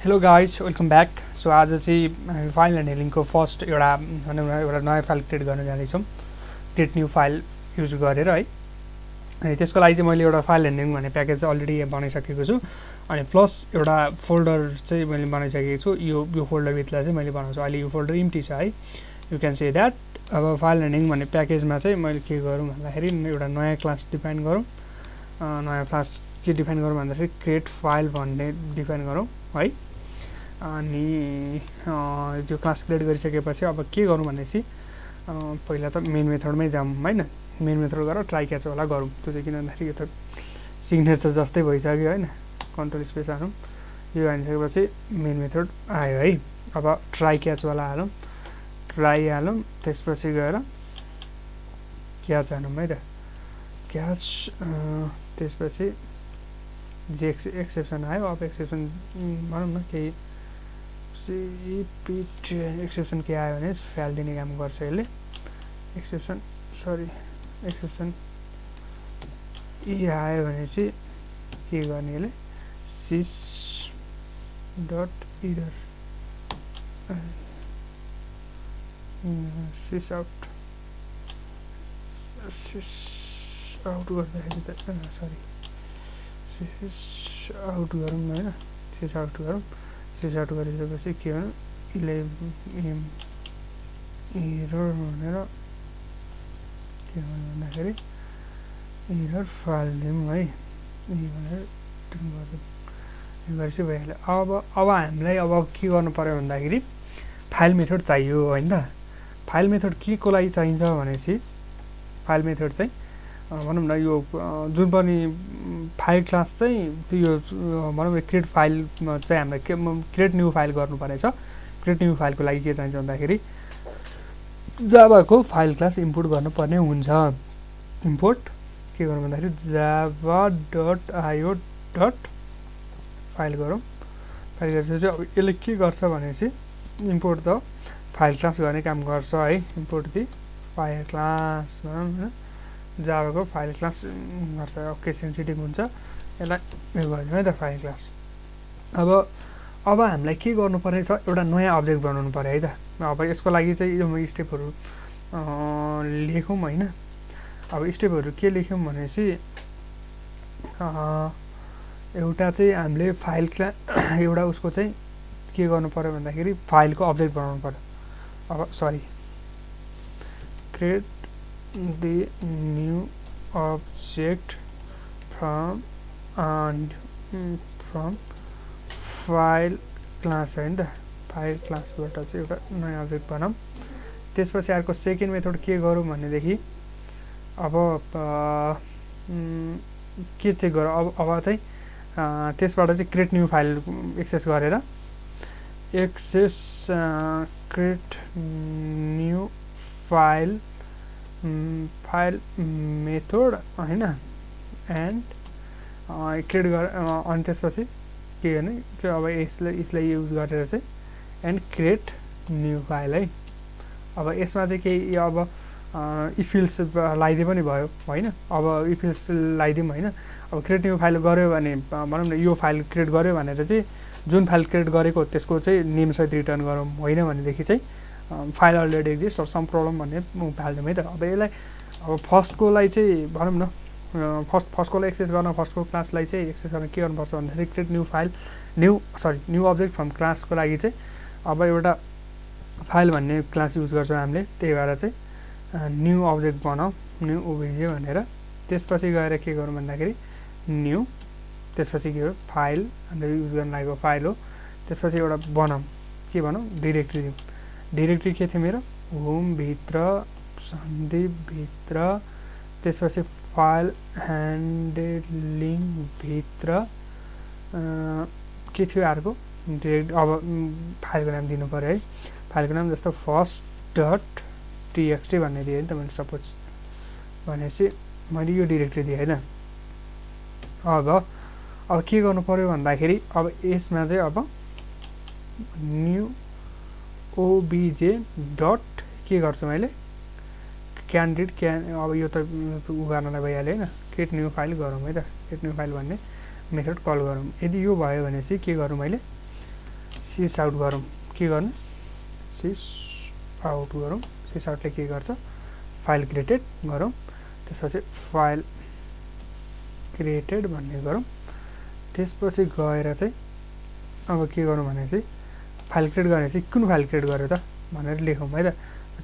Hello guys welcome back. So आज चाहिँ हामी फाइल ह्यान्डलिङको फर्स्ट एउटा भनौँ न एउटा नयाँ फाइल क्रिएट गर्न जाँदैछौँ, क्रिएट न्यू फाइल युज गरेर है। अनि त्यसको लागि चाहिँ मैले एउटा फाइल ह्यान्डलिङ भन्ने प्याकेज अलरेडी बनाइसकेको छु। अनि प्लस एउटा फोल्डर चाहिँ मैले बनाइसकेको छु। यो फोल्डरभित्र चाहिँ मैले बनाउँछु। अहिले यो फोल्डर इम्टी छ है, यु क्यान से द्याट। अब फाइल ह्यान्डलिङ भन्ने प्याकेजमा चाहिँ मैले के गरौँ भन्दाखेरि एउटा नयाँ क्लास डिफाइन गरौँ। नयाँ क्लास के डिफाइन गरौँ भन्दाखेरि क्रिएट फाइल भन्ने डिफाइन गरौँ है। अनि त्यो क्लास क्रिएट गरिसकेपछि अब के गरौँ भनेपछि पहिला त मेन मेथडमै जाऊँ होइन। मेन मेथड गरेर ट्राई क्याच वाला गरौँ। त्यो चाहिँ किन भन्दाखेरि यो त सिग्नेचर जस्तै भइसक्यो होइन। कन्ट्रोल स्पेस हालौँ, यो हालिसकेपछि मेन मेथड आयो है। अब ट्राई क्याच वाला हालौँ, ट्राई हालौँ, त्यसपछि गएर क्याच हालौँ है त, क्याच। त्यसपछि जे एक्सेप्सन आयो। अब एक्सेप्सन भनौँ न केही रिपिट एक्सेप्सन के आयो भने फालिदिने काम गर्छ यसले। एक्सेप्सन इ आयो भने चाहिँ के गर्ने यसले, sys dot error sys out गर्दाखेरि त सिस आउट गरौँ न होइन। सिस आउट गरौँ, सिस आउट गरिसकेपछि के भनौँ, इरर भनेर के भन्दाखेरि इरर फालिदिउँ है। भनेर गरेपछि भइहाल्यो। अब हामीलाई अब के गर्नु पर्यो भन्दाखेरि फाइल मेथड चाहियो होइन त। फाइल मेथड के को लागि चाहिन्छ भनेपछि फाइल मेथड चाहिँ भनौँ न यो जुन पनि फाइल क्लास चाहिँ त्यो भनौँ न क्रिएट फाइल चाहिँ हामीलाई क्रिएट न्यू फाइल गर्नुपर्नेछ। क्रिएट न्यू फाइलको लागि के चाहिन्छ भन्दाखेरि जाभाको फाइल क्लास इम्पोर्ट गर्नुपर्ने हुन्छ। इम्पोर्ट के गर्नु भन्दाखेरि जाभा डट आइओ डट फाइल गरौँ। फाइल गरेपछि अब यसले के गर्छ भनेपछि इम्पोर्ट द फाइल क्लास गर्ने काम गर्छ है। इम्पोर्ट दि फाइल क्लास भनौँ होइन, जाभाको फाइल क्लास गर्छ। ओके, सेन्सिटिभ हुन्छ, यसलाई उयो गरिदिउँ है त फाइल क्लास। अब हामीलाई के गर्नु पर्नेछ, एउटा नयाँ अब्जेक्ट बनाउनु पऱ्यो है त। अब यसको लागि चाहिँ यो स्टेपहरू लेखौँ होइन। अब स्टेपहरू के लेख्यौँ भनेपछि एउटा चाहिँ हामीले फाइल एउटा उसको चाहिँ के गर्नु पर्यो भन्दाखेरि फाइलको अब्जेक्ट बनाउनु पर्यो। अब create the new object from file class होइन त। फाइल क्लासबाट चाहिँ एउटा नयाँ अब्जेक्ट बनाऊँ। त्यसपछि अर्को सेकेन्ड मेथड के गरौँ भनेदेखि अब के चाहिँ गरौँ, अब चाहिँ त्यसबाट चाहिँ क्रिएट न्यू फाइल एक्सेस गरेर क्रिएट न्यू फाइल मेथड होइन एन्ड क्रिएट गर। अनि त्यसपछि के गर्ने, अब यसलाई युज गरेर चाहिँ एन्ड क्रिएट न्यू फाइल है। अब यसमा चाहिँ केही अब इफिल्स लगाइदिए पनि भयो होइन। अब इफिल्स लगाइदिउँ होइन। अब क्रिएट न्यू फाइल गऱ्यो भने भनौँ न यो फाइल क्रिएट गऱ्यो भनेर चाहिँ जुन फाइल क्रिएट गरेको त्यसको चाहिँ नेमसहित रिटर्न गरौँ, होइन भनेदेखि चाहिँ file already exist or some problem भन्ने फालिदिउँ है त। अब यसलाई अब फर्स्टकोलाई चाहिँ भनौँ न फर्स्टकोलाई एक्सेस गर्न, फर्स्टको क्लासलाई चाहिँ एक्सेस गर्न के गर्नुपर्छ भन्दाखेरि create new file new object from क्लासको लागि चाहिँ अब एउटा फाइल भन्ने क्लास युज गर्छौँ हामीले। त्यही भएर चाहिँ न्यू अब्जेक्ट बनाऊ, न्यू ओबिजे भनेर। त्यसपछि गएर के गरौँ भन्दाखेरि न्यू, त्यसपछि के हो फाइल, हामीले युज गर्न लागेको फाइल हो। त्यसपछि एउटा बनाऊँ, के बनाऊँ, डिरेक्ट्री दिउँ। डिरेक्ट्री के थियो मेरो, होमभित्र सन्दीपभित्र, त्यसपछि फाइल ह्यान्डलिङभित्र के थियो अर्को डिरेक्ट। अब फाइलको नाम दिनु पऱ्यो है। फाइलको नाम जस्तो फर्स्ट डट टीएक्सटी भन्ने दिएँ नि त मैले सपोज भनेपछि मैले यो डिरेक्ट्री दिएँ होइन। अब के गर्नु पऱ्यो भन्दाखेरि अब यसमा चाहिँ अब न्यू ओबिजे डट के गर्छु मैले क्यान्डिडेट अब यो त उ गर्नलाई भइहाल्यो होइन। क्रिएट न्यू फाइल गरौँ है त। क्रिएट न्यू फाइल भन्ने मेथड कल गरौँ। यदि यो भयो भने चाहिँ के गरौँ मैले सिस आउट गरौँ के गर्नु सिस आउट गरौँ सिस आउटले के गर्छ फाइल क्रिएटेड गरौँ त्यसपछि फाइल क्रिएटेड भन्ने गरौँ त्यसपछि गएर चाहिँ अब के गरौँ भने चाहिँ फाइल क्रिएट गर्ने चाहिँ कुन फाइल क्रिएट गर्यो त भनेर लेखौँ है त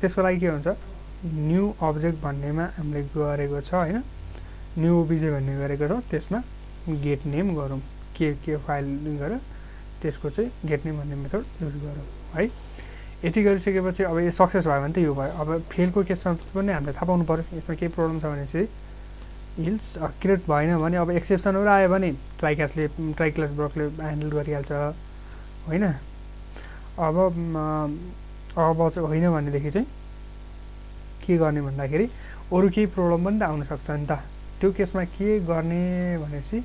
त्यसको लागि के हुन्छ न्यू अब्जेक्ट भन्नेमा हामीले गरेको छ हैन न्यू ओबिजे भन्ने गरेको छ त्यसमा गेट नेम गरौँ के फाइल गरेर त्यसको चाहिँ गेट नेम भन्ने मेथड युज गरौँ है यति गरिसकेपछि अब यो सक्सेस भयो भने त यो भयो अब फेलको केसमा पनि हामीले थाहा पाउनु पर्यो यसमा केही प्रब्लम छ भने चाहिँ इल्स क्रिएट भएन भने अब एक्सेप्सनहरु आयो भने ट्राइक्लास ब्लकले ह्यान्डल गरिहाल्छ होइन अब चाहिँ होइन भनेदेखि चाहिँ के गर्ने भन्दाखेरि अरू केही प्रब्लम पनि त आउन सक्छ नि त त्यो केसमा के गर्ने भनेपछि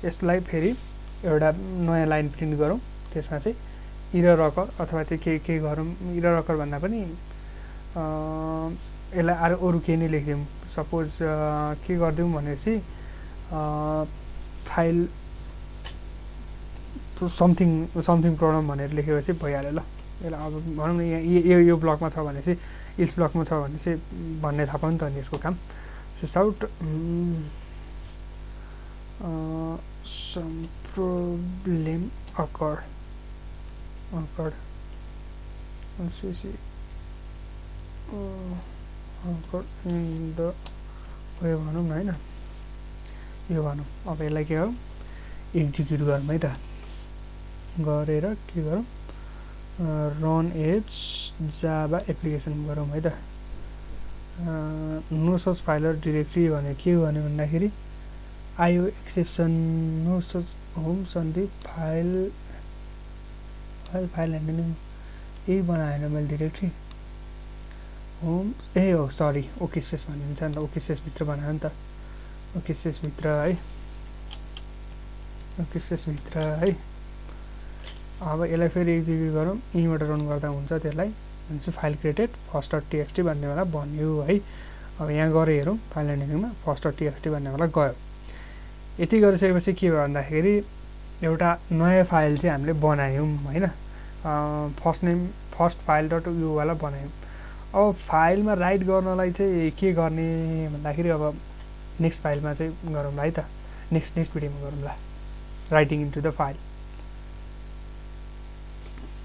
यसलाई फेरि एउटा नयाँ लाइन प्रिन्ट गरौँ त्यसमा चाहिँ इरर अकर अथवा चाहिँ के गरौँ इरर अकर भन्दा पनि यसलाई अरू केही नै लेखिदिउँ सपोज के गरिदिउँ भनेपछि फाइल समथिङ प्रब्लम भनेर लेखेपछि भइहाल्यो ल यसलाई अब भनौँ न यहाँ यो ब्लकमा छ भनेपछि इल्स ब्लकमा छ भनेपछि भन्ने थाहा पाउँ नि त अनि यसको काम सिसआउट some problem occurred in the way भनौँ न होइन यो भनौँ अब यसलाई के गरौँ एक्जिक्युट गरौँ है त गरेर के गरौँ रन एज जावा एप्लिकेसन गरौँ है त नो सच फाइल डिरेक्टरी भने के भने भन्दाखेरि IO exception no such home सन्धि फाइल ह्यान्डलिङ यही बनाएन मैले डिरेक्टरी होम हो सरी ओके स्पेस भनिन्छ नि त ओके स्पेसभित्र बनायो नि त ओके स्पेसभित्र है अब यसलाई फेरि एक्जिक्युट गरौँ यहीँबाट रन गर्दा हुन्छ त्यसलाई भनेपछि file created first dot TXT भन्नेवाला बन्यो है अब यहाँ गएर हेरौँ फाइल ह्यान्डलिङमा फर्स्ट डट टीएक्सटी भन्नेवाला गयो यति गरिसकेपछि के भयो भन्दाखेरि एउटा नयाँ फाइल चाहिँ हामीले बनायौँ होइन फर्स्ट फाइल डट यु वाला बनायौँ अब फाइलमा राइट गर्नलाई चाहिँ के गर्ने भन्दाखेरि अब नेक्स्ट फाइलमा चाहिँ गरौँला है त नेक्स्ट भिडियोमा गरौँला राइटिङ इन्टु द फाइल